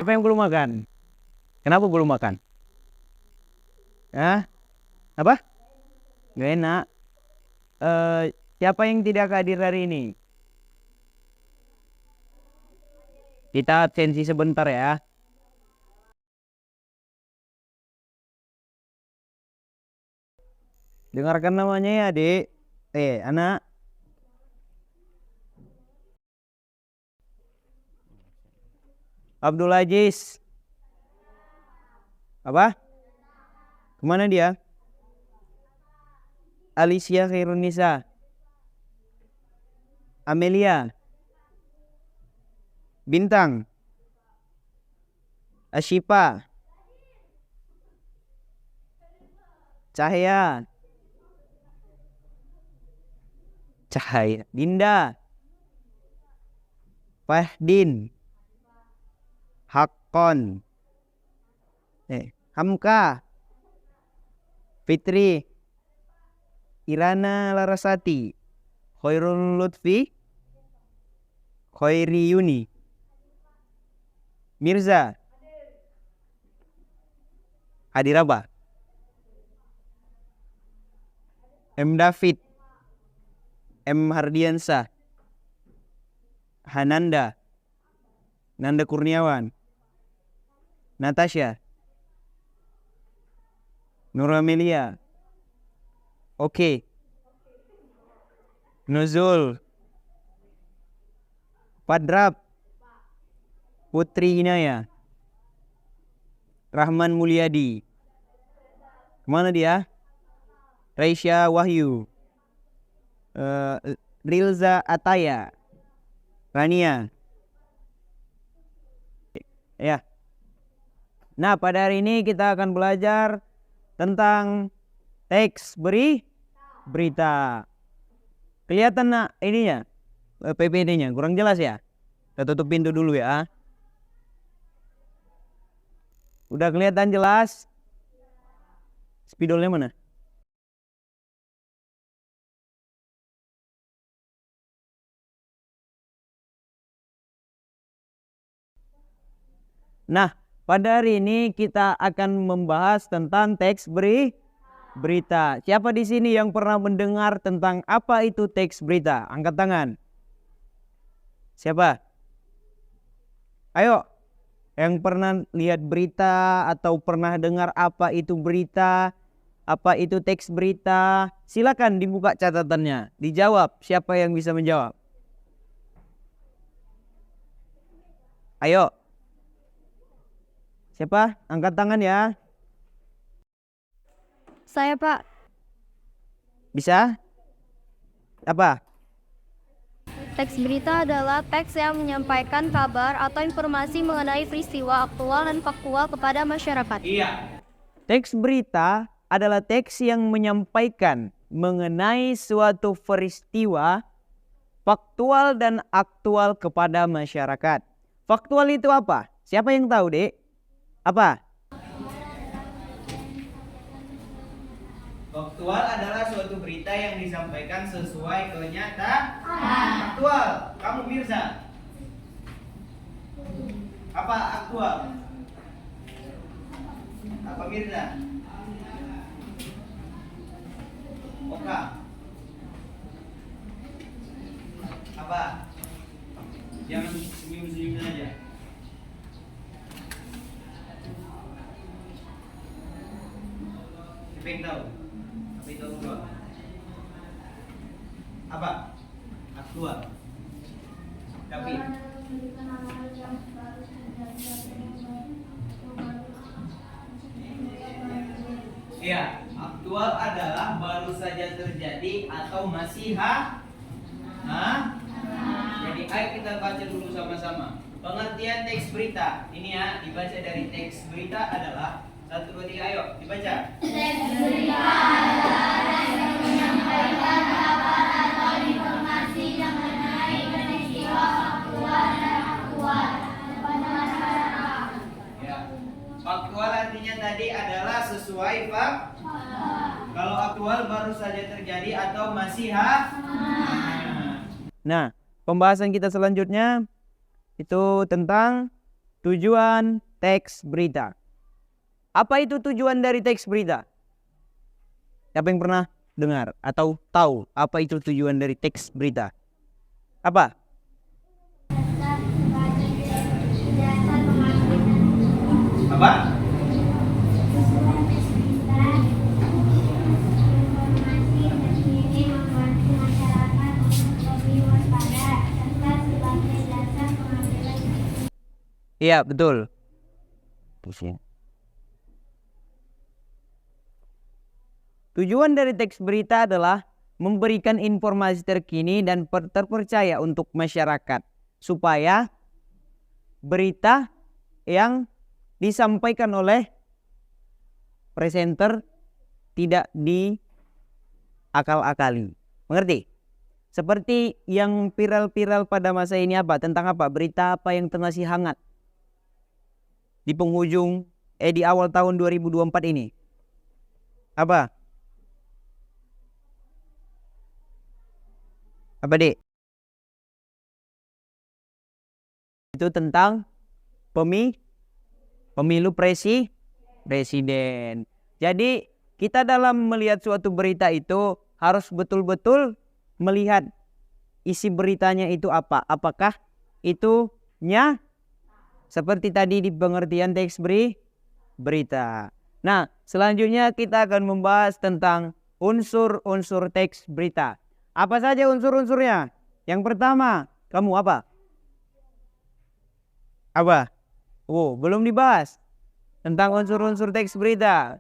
Siapa yang belum makan? Kenapa belum makan? Hah? Apa? Gak enak. Siapa yang tidak hadir hari ini? Kita absensi sebentar ya. Dengarkan namanya ya, adik. Anak. Abdul Aziz. Apa? Kemana dia? Alicia Khairunisa. Amelia. Bintang. Ashifa. Cahaya. Dinda. Fahdin. Hakon. Hamka. Fitri. Irana Larasati. Khairul Lutfi. Khairi Yuni. Mirza. Hadir apa? M. David. M. Hardiansah. Hananda. Nanda Kurniawan. Natasha. Nur Amelia. Oke. Nuzul. Padrab. Putri Hinaya. Rahman Mulyadi. Kemana dia? Raisya Wahyu. Rilza Ataya. Rania. Ya. Nah, pada hari ini kita akan belajar tentang teks berita. Kelihatan nak ininya? PPT-nya kurang jelas ya? Kita tutup pintu dulu ya. Udah kelihatan jelas? Spidolnya mana? Nah, pada hari ini kita akan membahas tentang teks berita. Siapa di sini yang pernah mendengar tentang apa itu teks berita? Angkat tangan. Siapa? Ayo, yang pernah lihat berita atau pernah dengar apa itu berita, apa itu teks berita, silakan dibuka catatannya, dijawab. Siapa yang bisa menjawab? Ayo. Siapa? Angkat tangan ya. Saya, Pak. Bisa? Apa? Teks berita adalah teks yang menyampaikan kabar atau informasi mengenai peristiwa aktual dan faktual kepada masyarakat. Iya. Teks berita adalah teks yang menyampaikan mengenai suatu peristiwa faktual dan aktual kepada masyarakat. Faktual itu apa? Siapa yang tahu, Dek? Apa? Faktual adalah suatu berita yang disampaikan sesuai kenyataan. Faktual. Kamu Mirza. Apa aktual? Apa Mirza? Oka. Apa? Jangan senyum-senyum saja. Siapa yang tahu? Apa itu aktual? Apa? Aktual. Tapi iya, aktual adalah baru saja terjadi atau masih Jadi ayo kita baca dulu sama-sama. Pengertian teks berita. Ini ya, dibaca dari teks berita adalah 1, 2, 3, ayo dibaca. Teks berita adalah teks yang menyampaikan kabar atau informasi yang mengenai peristiwa faktual dan aktual kepada masyarakat. Ya. Faktual artinya tadi adalah sesuai fakta. Kalau aktual baru saja terjadi atau masih Nah, pembahasan kita selanjutnya itu tentang Tujuan teks berita. Apa itu tujuan dari teks berita? Siapa yang pernah dengar atau tahu apa itu tujuan dari teks berita? Apa? Apa? Iya, betul. Tujuan dari teks berita adalah memberikan informasi terkini dan terpercaya untuk masyarakat supaya berita yang disampaikan oleh presenter tidak diakal-akali. Mengerti? Seperti yang viral-viral pada masa ini apa? Tentang apa? Berita apa yang masih hangat di penghujung di awal tahun 2024 ini? Apa? Apa, Dek? Itu tentang pemilu presiden. Jadi kita dalam melihat suatu berita itu harus betul-betul melihat isi beritanya itu apa. Apakah itunya seperti tadi di pengertian teks berita. Nah, selanjutnya kita akan membahas tentang unsur-unsur teks berita. Apa saja unsur-unsurnya? Yang pertama, kamu apa? Apa? Oh, belum dibahas tentang unsur-unsur teks berita.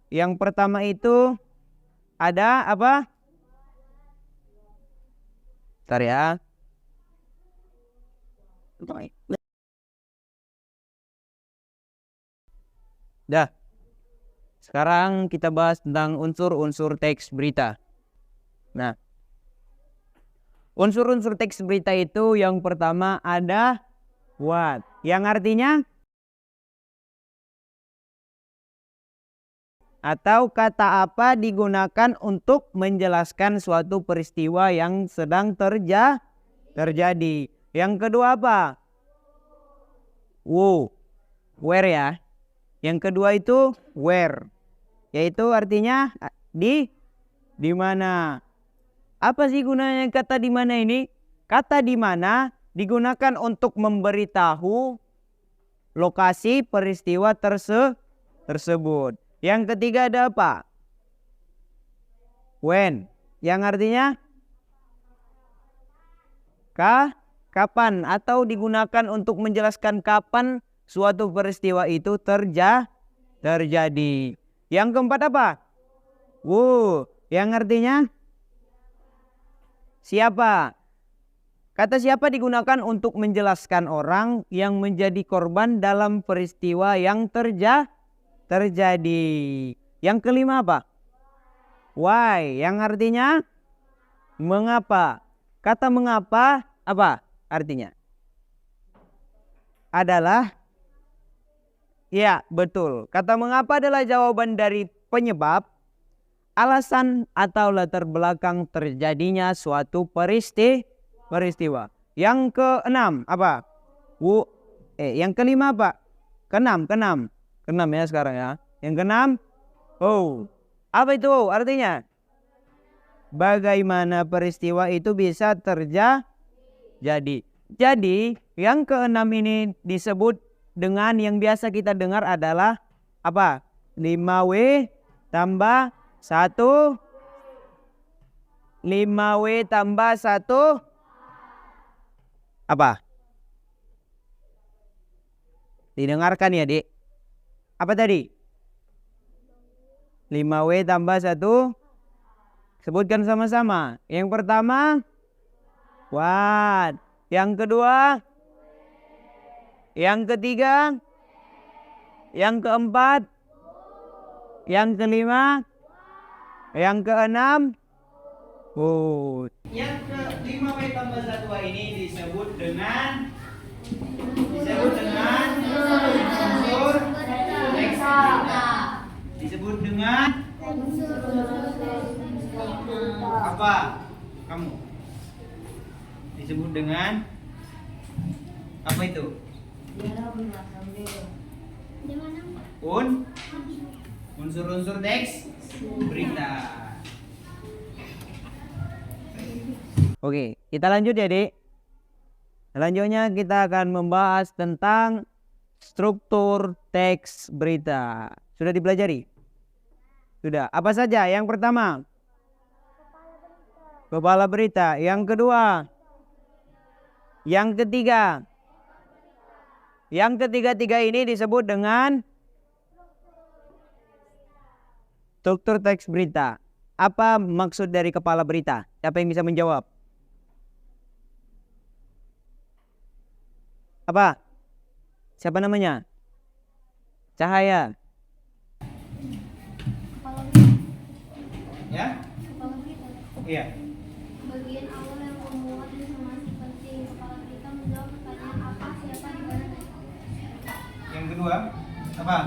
Yang pertama itu ada apa? Bentar ya. Dah. Sekarang kita bahas tentang unsur-unsur teks berita. Nah, unsur-unsur teks berita itu yang pertama ada what, yang artinya atau kata apa digunakan untuk menjelaskan suatu peristiwa yang sedang terjadi. Yang kedua apa? Where ya. Yang kedua itu where, yaitu artinya di mana. Apa sih gunanya kata di mana ini? Kata di mana digunakan untuk memberitahu lokasi peristiwa tersebut. Yang ketiga ada apa? When, yang artinya kapan atau digunakan untuk menjelaskan kapan suatu peristiwa itu terjadi. Yang keempat apa? Yang artinya siapa. Kata siapa digunakan untuk menjelaskan orang yang menjadi korban dalam peristiwa yang terjadi. Yang kelima apa? Why, yang artinya mengapa. Kata mengapa apa artinya? Adalah, ya betul. Kata mengapa adalah jawaban dari penyebab, alasan atau latar belakang terjadinya suatu peristiwa. Yang keenam apa? Yang kelima apa? Keenam ya sekarang ya. Yang keenam, apa itu artinya? Bagaimana peristiwa itu bisa terjadi. Jadi yang keenam ini disebut dengan yang biasa kita dengar adalah apa? 5W tambah 1. 5W tambah 1 apa? Didengarkan ya, Dik. Apa tadi? 5W tambah 1. Sebutkan sama-sama. Yang pertama, what. Yang kedua, yang ketiga, yang keempat, yang kelima, yang keenam, Yang ke-5W tambah 1 ini disebut dengan unsur teks berita. Disebut dengan apa? Kamu disebut dengan apa itu? Unsur-unsur teks berita. Oke, kita lanjut ya, Dik. Selanjutnya kita akan membahas tentang struktur teks berita. Sudah dipelajari? Sudah. Apa saja? Yang pertama, kepala berita. Yang kedua, yang ketiga. Yang ketiga-tiga ini disebut dengan struktur teks berita. Apa maksud dari kepala berita? Siapa yang bisa menjawab? Apa? Siapa namanya? Cahaya. Ya? Kepala berita. Iya. Bagian awal yang memuat informasi penting. Kepala berita menjawab pertanyaan apa, siapa, di mana, dan Yang kedua, apa?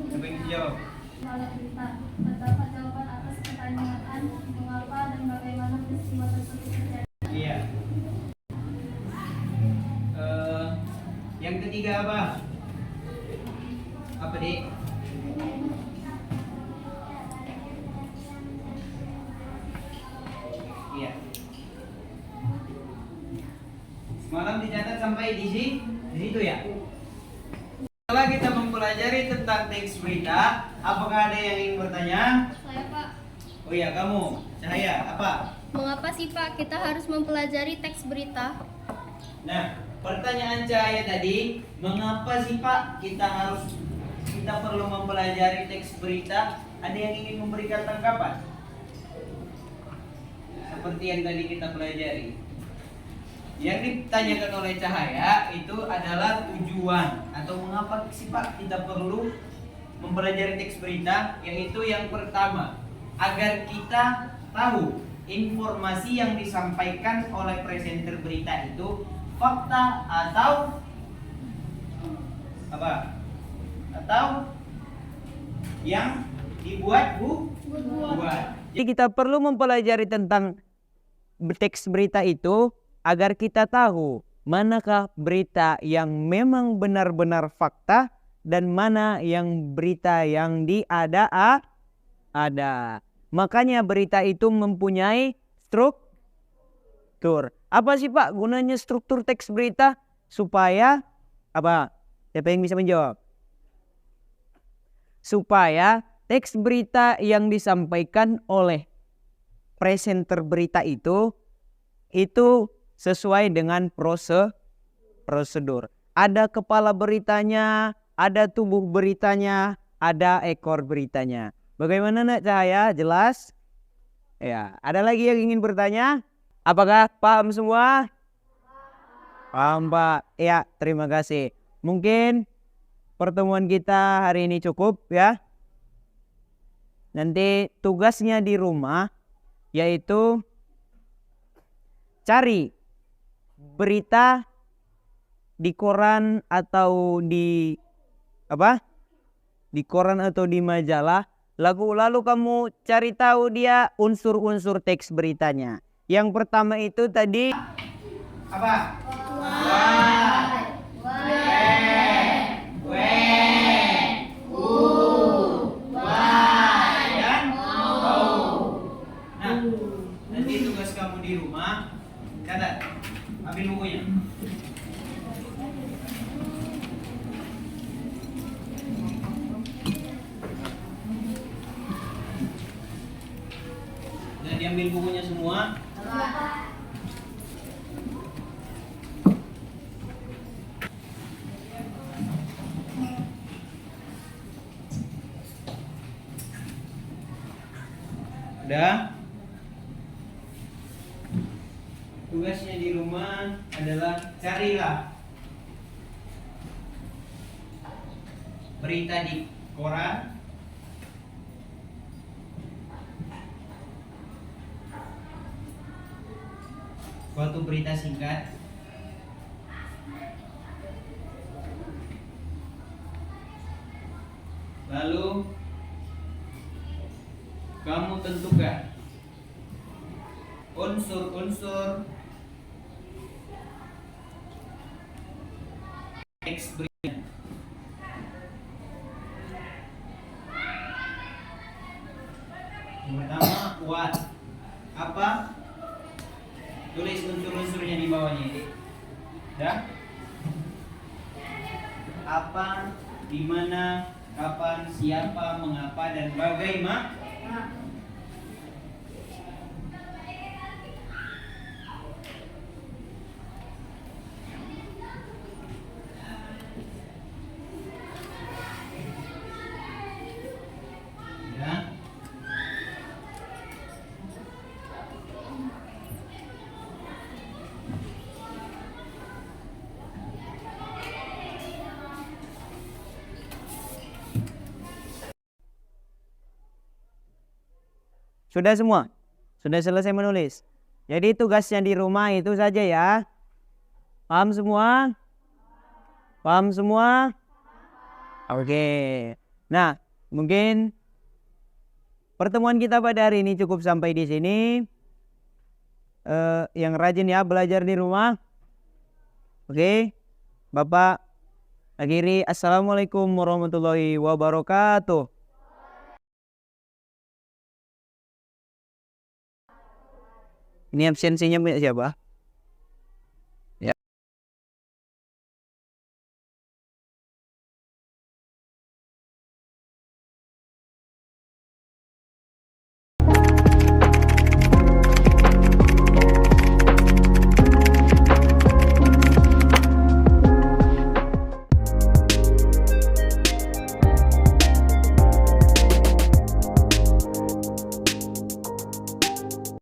Siapa yang dijawab? kepala berita terdapat jawaban atas pertanyaan mengapa dan bagaimana peristiwa tersebut terjadi. Iya. Yang ketiga apa? Apa, Dik? Iya. Semalam dicatat sampai di situ ya. Setelah kita mempelajari tentang teks berita, apakah ada yang ingin bertanya? Saya, Pak. Oh iya, kamu, Cahaya, apa? Mengapa sih, Pak, kita harus mempelajari teks berita? Nah, pertanyaan Cahaya tadi, mengapa sih Pak kita perlu mempelajari teks berita? Ada yang ingin memberikan tanggapan? Seperti yang tadi kita pelajari. Yang ditanyakan oleh Cahaya itu adalah tujuan atau mengapa sih Pak kita perlu mempelajari teks berita, yaitu yang pertama, agar kita tahu informasi yang disampaikan oleh presenter berita itu fakta atau apa? Atau yang dibuat buat. Jadi kita perlu mempelajari tentang teks berita itu agar kita tahu manakah berita yang memang benar-benar fakta dan mana yang berita yang diada-ada. Makanya berita itu mempunyai struktur. Apa sih Pak gunanya struktur teks berita? Supaya apa? Siapa yang bisa menjawab? Supaya teks berita yang disampaikan oleh presenter berita itu sesuai dengan prosedur. Ada kepala beritanya, ada tubuh beritanya, ada ekor beritanya. Bagaimana Nak Cahaya? Jelas? Ya, ada lagi yang ingin bertanya? Apakah paham semua? Paham Pak? Ya, terima kasih. Mungkin pertemuan kita hari ini cukup ya. Nanti tugasnya di rumah yaitu cari berita di koran atau di apa? Di koran atau di majalah. Lalu kamu cari tahu dia unsur-unsur teks beritanya. Yang pertama itu tadi Apa? Nah, nanti tugas kamu di rumah, catat, ambil bukunya. Dan diambil bukunya semua. Udah? Tugasnya di rumah adalah carilah berita di koran, suatu berita singkat, lalu kamu tentukan unsur-unsur teks berita. Yang pertama, what. Apa? Tulis unsur-unsurnya di bawahnya. Ya? Apa, di mana, kapan, siapa, mengapa, dan bagaimana. Ya. Sudah semua? Sudah selesai menulis? Jadi tugasnya di rumah itu saja ya. Paham semua? Paham semua? Oke. Nah, mungkin pertemuan kita pada hari ini cukup sampai di sini. Yang rajin ya belajar di rumah. Oke. Bapak akhiri, assalamualaikum warahmatullahi wabarakatuh. Ini absensinya siapa?